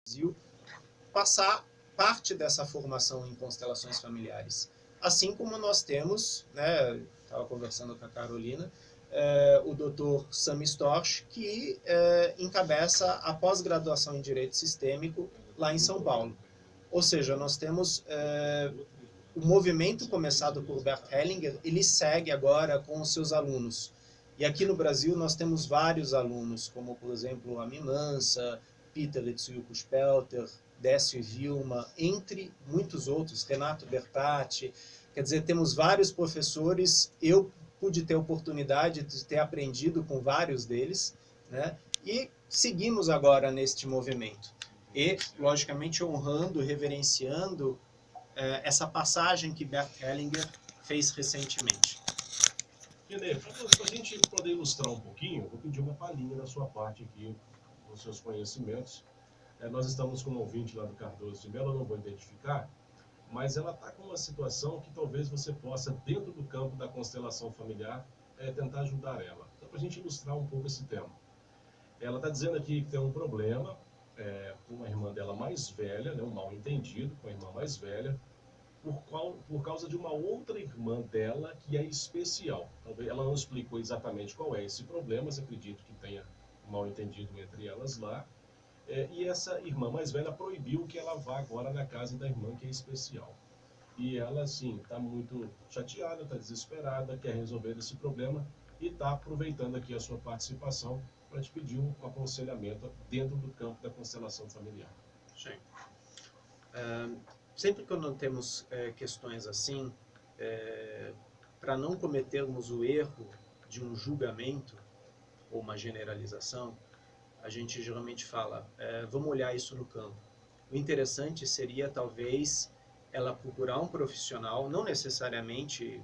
Brasil passar parte dessa formação em constelações familiares. Assim como nós temos, estava conversando com a Carolina, o Dr. Sami Storch, que encabeça a pós-graduação em Direito Sistêmico lá em São Paulo. Ou seja, nós temos o movimento começado por Bert Hellinger, ele segue agora com os seus alunos. E aqui no Brasil nós temos vários alunos, como por exemplo a Mimansa, Peter Etsuko Spelter, Décio Vilma, entre muitos outros, Renato Bertatti. Quer dizer, temos vários professores, eu pude ter a oportunidade de ter aprendido com vários deles, né? E seguimos agora neste movimento. E, logicamente, honrando, reverenciando essa passagem que Bert Hellinger fez recentemente. René, para a gente poder ilustrar um pouquinho, vou pedir uma palhinha da sua parte aqui, com seus conhecimentos. Nós estamos com um ouvinte lá do Cardoso de Melo, eu não vou identificar, mas ela está com uma situação que talvez você possa, dentro do campo da constelação familiar, tentar ajudar ela. Então, para a gente ilustrar um pouco esse tema. Ela está dizendo aqui que tem um problema com a irmã dela mais velha, um mal entendido com a irmã mais velha, por causa de uma outra irmã dela que é especial. Talvez ela não explicou exatamente qual é esse problema, mas acredito que tenha um mal entendido entre elas lá. E essa irmã mais velha proibiu que ela vá agora na casa da irmã que é especial. E ela, assim, está muito chateada, está desesperada, quer resolver esse problema e está aproveitando aqui a sua participação para te pedir um aconselhamento dentro do campo da constelação familiar. Sim. Sempre que nós temos questões assim, para não cometermos o erro de um julgamento ou uma generalização, a gente geralmente fala, vamos olhar isso no campo. O interessante seria, talvez, ela procurar um profissional, não necessariamente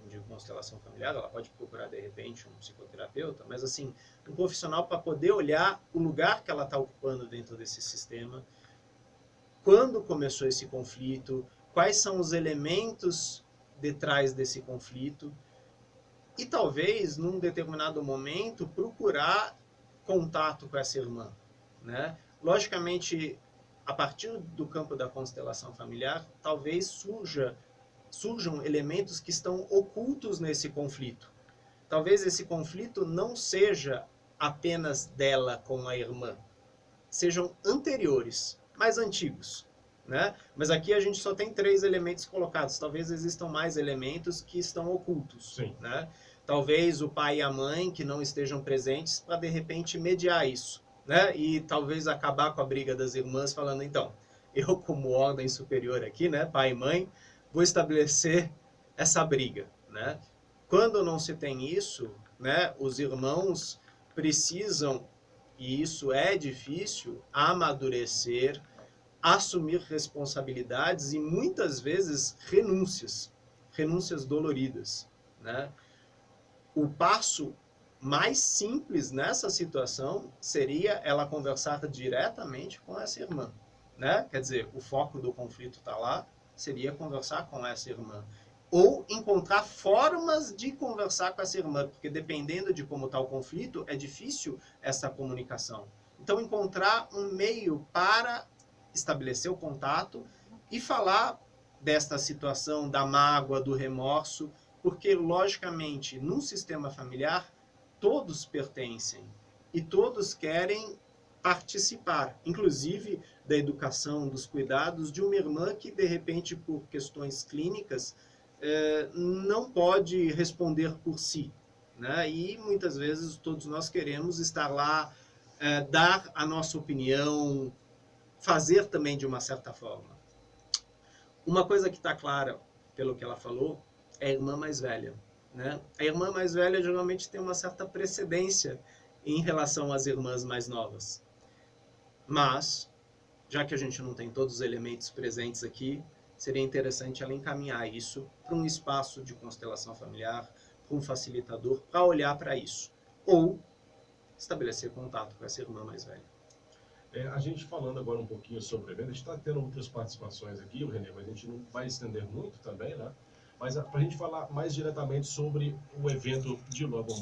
de constelação familiar, ela pode procurar, de repente, um psicoterapeuta, mas, assim, um profissional para poder olhar o lugar que ela está ocupando dentro desse sistema, quando começou esse conflito, quais são os elementos detrás desse conflito, e talvez, num determinado momento, procurar contato com essa irmã, né? Logicamente, a partir do campo da constelação familiar, talvez surjam elementos que estão ocultos nesse conflito. Talvez esse conflito não seja apenas dela com a irmã, sejam anteriores, mais antigos, né? Mas aqui a gente só tem 3 elementos colocados. Talvez existam mais elementos que estão ocultos. Sim. Né? Talvez o pai e a mãe que não estejam presentes para, de repente, mediar isso. Né? E talvez acabar com a briga das irmãs falando, então, eu como ordem superior aqui, né, pai e mãe, vou estabelecer essa briga. Né? Quando não se tem isso, né, os irmãos precisam, e isso é difícil, amadurecer, assumir responsabilidades e muitas vezes renúncias doloridas, né? O passo mais simples nessa situação seria ela conversar diretamente com essa irmã, né? Quer dizer, o foco do conflito está lá, seria conversar com essa irmã. Ou encontrar formas de conversar com essa irmã, porque dependendo de como está o conflito, é difícil essa comunicação. Então, encontrar um meio para estabelecer o contato e falar desta situação, da mágoa, do remorso, porque, logicamente, num sistema familiar, todos pertencem e todos querem participar, inclusive da educação, dos cuidados de uma irmã que, de repente, por questões clínicas, não pode responder por si. Né? E, muitas vezes, todos nós queremos estar lá, dar a nossa opinião, fazer também de uma certa forma. Uma coisa que está clara, pelo que ela falou, é a irmã mais velha. Né? A irmã mais velha geralmente tem uma certa precedência em relação às irmãs mais novas. Mas, já que a gente não tem todos os elementos presentes aqui, seria interessante ela encaminhar isso para um espaço de constelação familiar, para um facilitador, para olhar para isso. Ou estabelecer contato com essa irmã mais velha. A gente falando agora um pouquinho sobre o evento, a gente está tendo outras participações aqui, René, mas a gente não vai estender muito também, né? Mas para a gente falar mais diretamente sobre o evento de logo